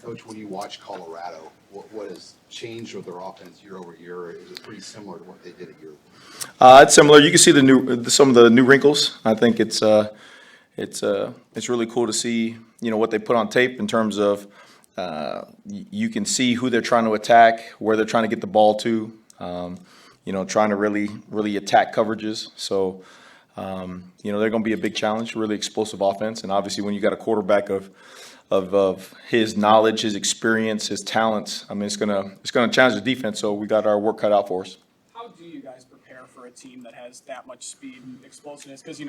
Coach, when you watch Colorado, what has changed with their offense year over year? Or is it pretty similar to what they did a year ago? It's similar. You can see some of the new wrinkles. I think it's really cool to see what they put on tape in terms of you can see who they're trying to attack, where they're trying to get the ball to. Trying to really attack coverages. So they're going to be a big challenge. Really explosive offense, and obviously when you got a quarterback of his knowledge, his experience, his talents, I mean it's gonna challenge the defense. So we got our work cut out for us. How do you guys prepare for a team that has that much speed and explosiveness? Because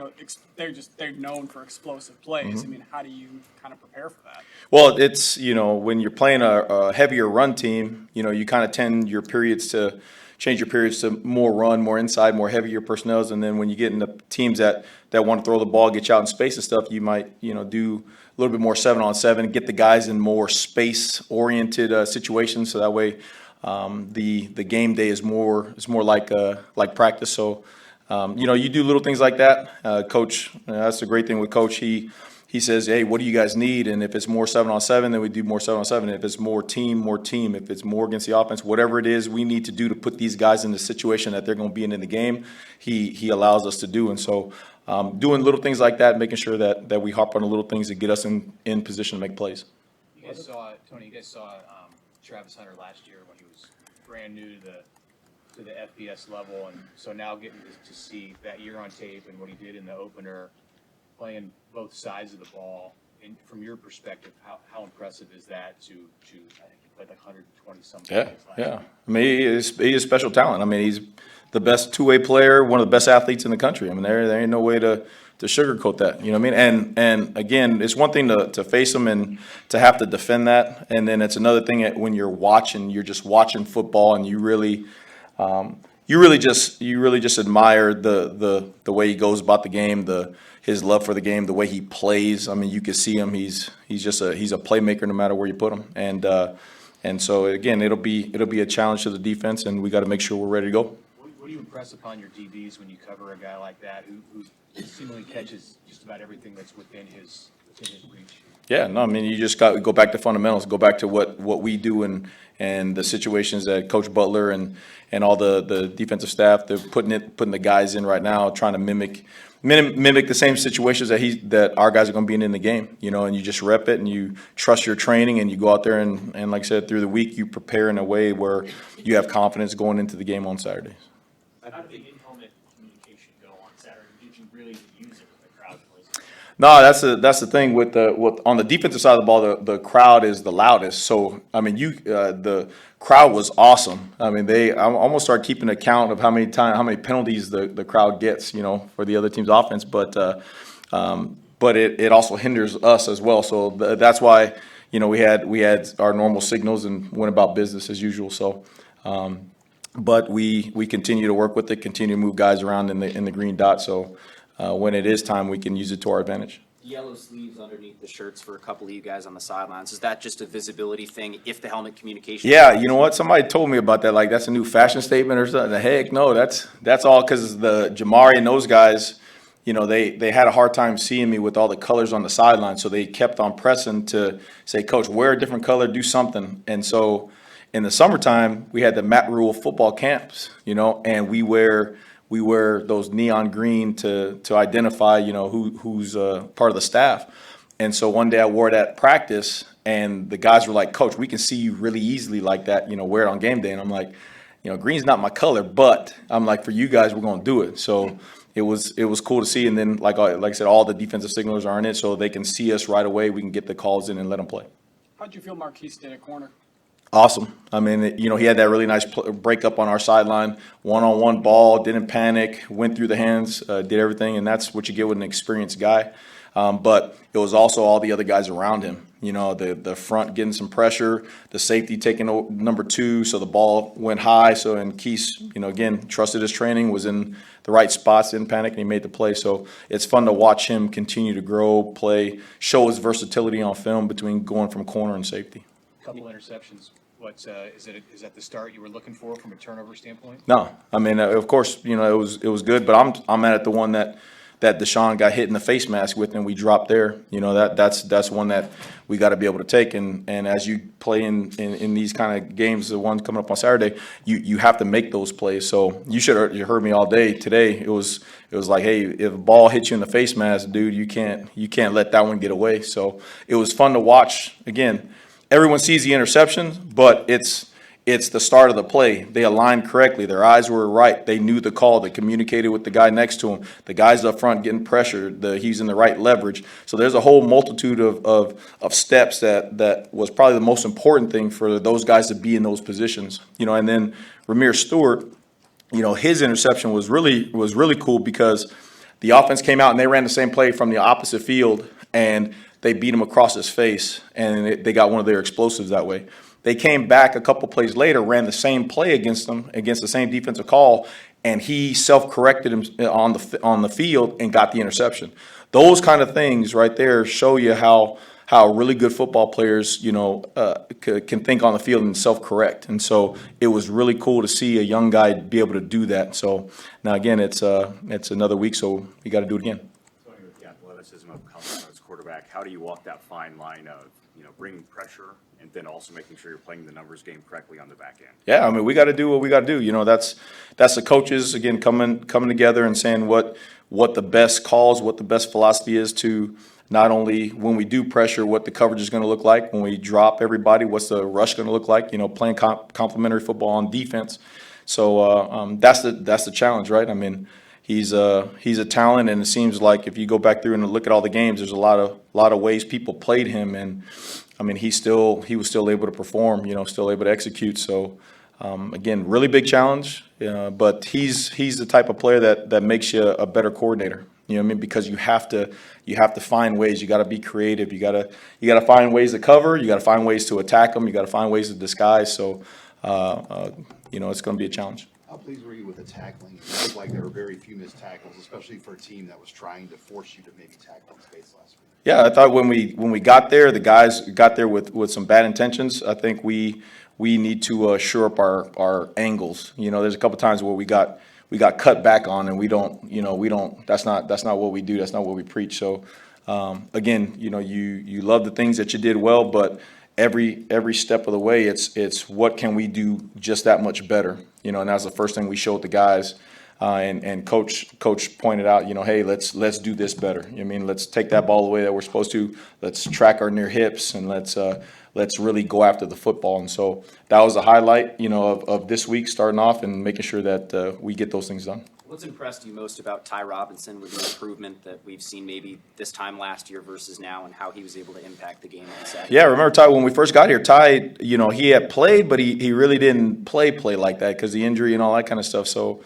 they're known for explosive plays. I mean, how do you kind of prepare for that? Well, it's when you're playing a heavier run team, you kind of tend your periods to change your periods to more run, more inside, more heavier personnels, and then when you get into teams that want to throw the ball, get you out in space and stuff, you might do a little bit more 7-on-7, get the guys in more space-oriented situations, so that way the game day is more like practice. So you do little things like that. Coach, that's the great thing with Coach. He says, hey, what do you guys need? And if it's more 7-on-7, then we do more 7-on-7. If it's more team, more team. If it's more against the offense, whatever it is we need to do to put these guys in the situation that they're going to be in the game, he allows us to do. And so doing little things like that, making sure that we hop on the little things that get us in position to make plays. You guys saw Travis Hunter last year when he was brand new to the FBS level, and so now getting to see that year on tape and what he did in the opener, playing both sides of the ball. And from your perspective, how impressive is that to I think he played like 120 something. Yeah. I mean, he is special talent. I mean, he's the best two-way player, one of the best athletes in the country. I mean, there ain't no way to sugarcoat that. You know what I mean? And again, it's one thing to face him and to have to defend that, and then it's another thing when you're just watching football and you really just admire the way he goes about the game, his love for the game, the way he plays. I mean, you can see him. He's a playmaker no matter where you put him. And so again, it'll be a challenge to the defense, and we got to make sure we're ready to go. What do you impress upon your DBs when you cover a guy like that who seemingly catches just about everything that's within his reach? Yeah, no, I mean, you just got to go back to fundamentals, go back to what we do and the situations that Coach Butler and all the defensive staff, they're putting the guys in right now, trying to mimic the same situations that our guys are going to be in the game, and you just rep it and you trust your training and you go out there and like I said, through the week you prepare in a way where you have confidence going into the game on Saturdays. How did the in-helmet communication go on Saturday? Did you really use it with the crowd noise? No, that's the thing with on the defensive side of the ball, the crowd is the loudest. So I mean, the crowd was awesome. I mean, I almost started keeping account of how many penalties the crowd gets, for the other team's offense. But it also hinders us as well. So that's why we had our normal signals and went about business as usual. So. But we continue to work with it, continue to move guys around in the green dot. So when it is time, we can use it to our advantage. Yellow sleeves underneath the shirts for a couple of you guys on the sidelines. Is that just a visibility thing if the helmet communication? Yeah, you know what? Somebody told me about that. Like that's a new fashion statement or something. Heck, no, that's all because the Jamari and those guys, they had a hard time seeing me with all the colors on the sideline. So they kept on pressing to say, Coach, wear a different color, do something. And so in the summertime, we had the Matt Rule football camps, and we wear those neon green to identify, who's part of the staff. And so one day I wore it at practice, and the guys were like, Coach, we can see you really easily like that, wear it on game day. And I'm like, green's not my color, but I'm like, for you guys, we're going to do it. So it was cool to see. And then, like I said, all the defensive signalers are in it, so they can see us right away. We can get the calls in and let them play. How'd you feel Marquise did at corner? Awesome. I mean, he had that really nice breakup on our sideline, one-on-one ball, didn't panic, went through the hands, did everything, and that's what you get with an experienced guy. But it was also all the other guys around him. The front getting some pressure, the safety taking number 2, so the ball went high. So, and Keese, again, trusted his training, was in the right spots, didn't panic, and he made the play. So it's fun to watch him continue to grow, play, show his versatility on film between going from corner and safety. Couple interceptions. Is that the start you were looking for from a turnover standpoint? No, I mean, of course, it was good, but I'm at the one that that Deshaun got hit in the face mask with and we dropped there. You know, that's one that we got to be able to take. And as you play in these kind of games, the one coming up on Saturday, you have to make those plays. So you heard me all day today. It was like, hey, if a ball hits you in the face mask, dude, you can't let that one get away. So it was fun to watch. Again, everyone sees the interception, but it's the start of the play. They aligned correctly. Their eyes were right. They knew the call. They communicated with the guy next to him. The guys up front getting pressured. He's in the right leverage. So there's a whole multitude of steps that was probably the most important thing for those guys to be in those positions. You know, and then Ramir Stewart, you know, his interception was really cool because the offense came out and they ran the same play from the opposite field and they beat him across his face and they got one of their explosives that way. They came back a couple plays later, ran the same play against them, against the same defensive call, and he self-corrected him on the field and got the interception. Those kind of things right there show you how really good football players, you know, can think on the field and self-correct. And so it was really cool to see a young guy be able to do that. So now again, it's another week, so we got to do it again. Tony, with the athleticism of coming as quarterback, how do you walk that fine line of, you know, bringing pressure and then also making sure you're playing the numbers game correctly on the back end? Yeah, I mean, we got to do what we got to do. You know, that's the coaches again coming together and saying what the best calls, what the best philosophy is to not only when we do pressure, what the coverage is going to look like. When we drop everybody, what's the rush going to look like? You know, playing complementary football on defense. So that's the challenge, right? I mean, he's a talent, and it seems like if you go back through and look at all the games, there's a lot of ways people played him, and I mean, he was still able to perform, you know, still able to execute. So, again, really big challenge, but he's the type of player that makes you a better coordinator. You know what I mean? Because you have to find ways. You got to be creative. You got to find ways to cover. You got to find ways to attack them. You got to find ways to disguise. So, you know, it's going to be a challenge. How pleased were you with the tackling? It looked like there were very few missed tackles, especially for a team that was trying to force you to maybe tackle in space last week. Yeah, I thought when we got there, the guys got there with some bad intentions. I think we need to shore up our angles. You know, there's a couple times where we got cut back on, and we don't. That's not what we do. That's not what we preach. So, again, you know, you love the things that you did well, but every step of the way, it's what can we do just that much better. You know, and that's the first thing we showed the guys. And coach pointed out, you know, hey, let's do this better. I mean, let's take that ball the way that we're supposed to. Let's track our near hips, and let's really go after the football. And so that was the highlight, you know, of this week, starting off and making sure that we get those things done. What's impressed you most about Ty Robinson with the improvement that we've seen maybe this time last year versus now, and how he was able to impact the game on Saturday? Yeah, remember Ty, when we first got here, Ty, you know, he had played, but he really didn't play like that because the injury and all that kind of stuff. So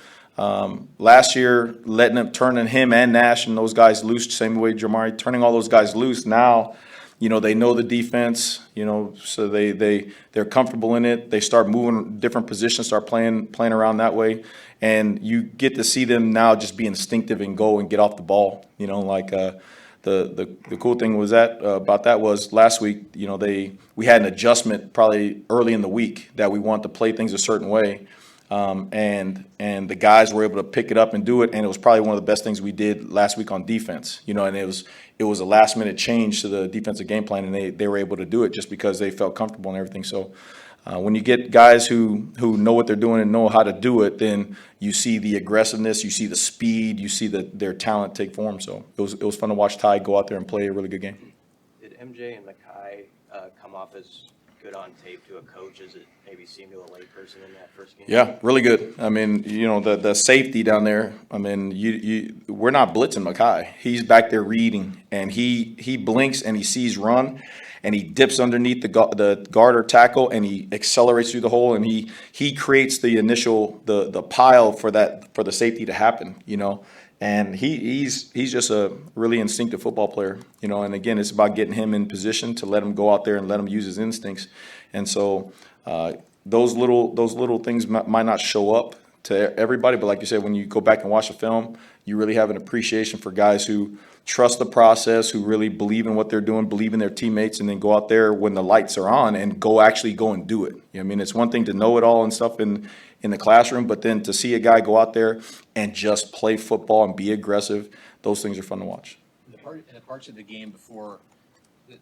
last year, turning him and Nash and those guys loose, same way Jamari, turning all those guys loose. Now, you know, they know the defense, you know, so they're comfortable in it. They start moving different positions, start playing around that way. And you get to see them now just be instinctive and go and get off the ball. You know, like the cool thing was about that was last week, you know, we had an adjustment probably early in the week that we wanted to play things a certain way. And the guys were able to pick it up and do it, and it was probably one of the best things we did last week on defense. You know, and it was a last minute change to the defensive game plan, and they were able to do it just because they felt comfortable and everything. So when you get guys who know what they're doing and know how to do it, then you see the aggressiveness, you see the speed, you see their talent take form. So it was fun to watch Ty go out there and play a really good game. Did MJ and Makai come off as good on tape to a coach as it maybe seemed to a layperson in that first game? Yeah, really good. I mean, you know, the safety down there, I mean, we're not blitzing Makai. He's back there reading, and he blinks and he sees run, and he dips underneath the guard or tackle, and he accelerates through the hole, and he creates the initial the pile for the safety to happen, you know. And he's just a really instinctive football player, you know. And again, it's about getting him in position to let him go out there and let him use his instincts. And so those little things might not show up to everybody, but like you said, when you go back and watch the film, you really have an appreciation for guys who trust the process, who really believe in what they're doing, believe in their teammates, and then go out there when the lights are on and go and do it. You know, I mean, it's one thing to know it all and stuff in the classroom, but then to see a guy go out there and just play football and be aggressive, those things are fun to watch. In the parts of the game before,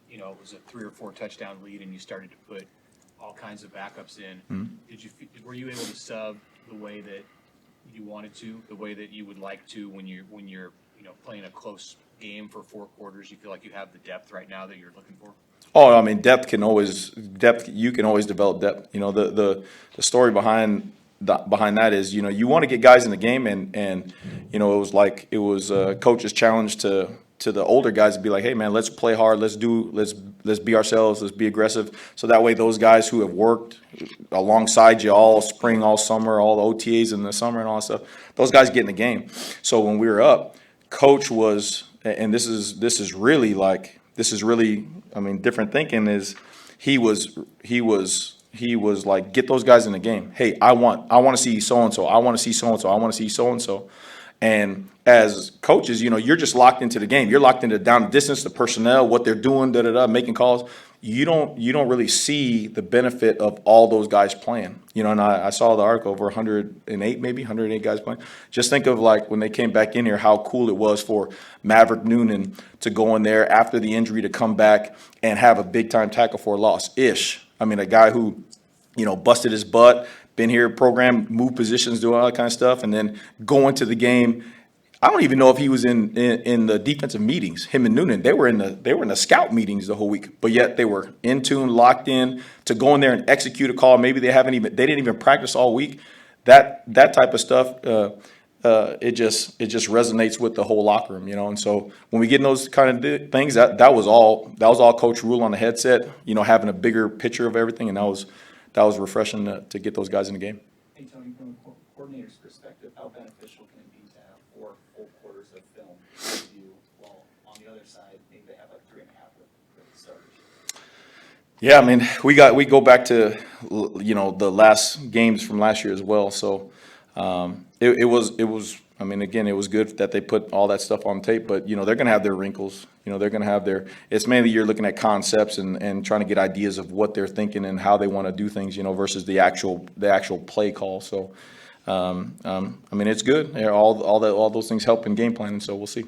you know, it was a 3 or 4 touchdown lead and you started to put all kinds of backups in, were you able to sub the way that you wanted to, the way that you would like to when you're you know, playing a close game for 4 quarters? You feel like you have the depth right now that you're looking for? Oh, I mean, you can always develop depth. You know, the story behind that is, you know, you want to get guys in the game, and you know, it was a coach's challenge to the older guys to be like, hey man, let's play hard, let's be ourselves, let's be aggressive. So that way those guys who have worked alongside you all spring, all summer, all the OTAs in the summer and all that stuff, those guys get in the game. So when we were up, coach was, and this is really, I mean, different thinking is he was like, get those guys in the game. Hey, I want to see so-and-so. I want to see so-and-so. I want to see so-and-so. And as coaches, you know, you're just locked into the game. You're locked into down the distance, the personnel, what they're doing, making calls. You don't really see the benefit of all those guys playing. You know, and I saw the article, over 108 guys playing. Just think of like when they came back in here, how cool it was for Maverick Noonan to go in there after the injury to come back and have a big time tackle for a loss. I mean, a guy who, you know, busted his butt, been here, programmed, moved positions, doing all that kind of stuff, and then go into the game. I don't even know if he was in the defensive meetings. Him and Noonan, they were in the scout meetings the whole week, but yet they were in tune, locked in to go in there and execute a call. Maybe they didn't even practice all week. That type of stuff, it just resonates with the whole locker room, you know. And so when we get in those kind of things, that was all Coach Rule on the headset, you know, having a bigger picture of everything, and that was refreshing to get those guys in the game. Hey, Tony, from a coordinator's perspective, how beneficial can it be to have 4 full quarters of film to review, while on the other side, maybe they have like 3.5 with the starters? Yeah, I mean, we go back to, you know, the last games from last year as well. So it was. I mean, again, it was good that they put all that stuff on tape, but, you know, they're going to have their wrinkles. You know, they're going to have it's mainly you're looking at concepts and trying to get ideas of what they're thinking and how they want to do things, you know, versus the actual play call. So, I mean, it's good. All those things help in game planning, so we'll see.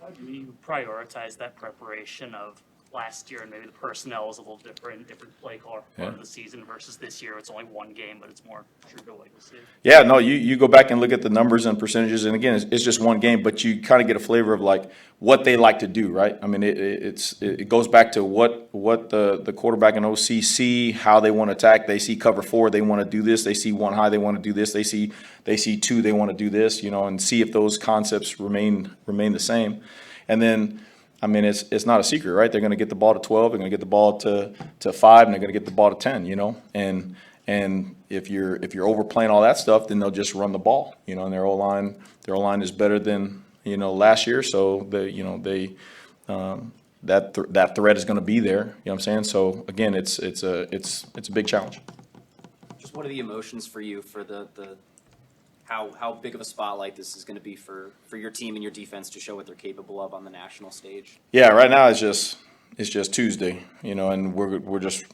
How do you prioritize that preparation of last year, and maybe the personnel is a little different play call part of the season versus this year? It's only one game, but it's more true to what you'll see. Yeah, no, you go back and look at the numbers and percentages, and again, it's just one game, but you kind of get a flavor of like what they like to do, right? I mean, it goes back to what the quarterback and OC see, how they want to attack. They see cover 4, they want to do this. They see 1 high, they want to do this. They see 2, they want to do this, you know, and see if those concepts remain the same. And then, I mean, it's not a secret, right? They're going to get the ball to 12, they're going to get the ball to 5, and they're going to get the ball to 10, you know. And if you're overplaying all that stuff, then they'll just run the ball, you know. And their O-line is better than, you know, last year, so that threat is going to be there. You know what I'm saying? So again, it's a big challenge. Just what are the emotions for you for the how big of a spotlight this is going to be for your team and your defense to show what they're capable of on the national stage? Yeah, right now it's just Tuesday, you know, and we're just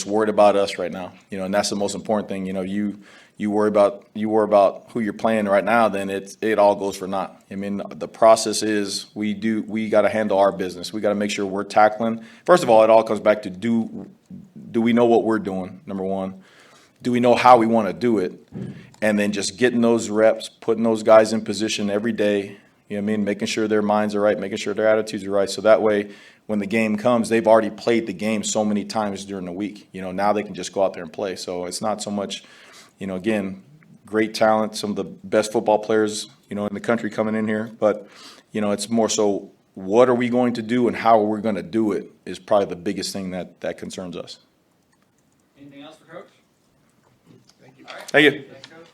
worried about us right now, you know, and that's the most important thing. You know, you worry about who you're playing right now, then it all goes for naught. I mean, the process is we got to handle our business. We got to make sure we're tackling. First of all, it all comes back to do we know what we're doing? Number one, do we know how we want to do it? And then just getting those reps, putting those guys in position every day, you know what I mean, making sure their minds are right, making sure their attitudes are right. So that way, when the game comes, they've already played the game so many times during the week. You know, now they can just go out there and play. So it's not so much, you know, again, great talent, some of the best football players, you know, in the country coming in here. But, you know, it's more so what are we going to do and how are we going to do it is probably the biggest thing that concerns us. Anything else for Coach? Thank you. Thanks, Coach.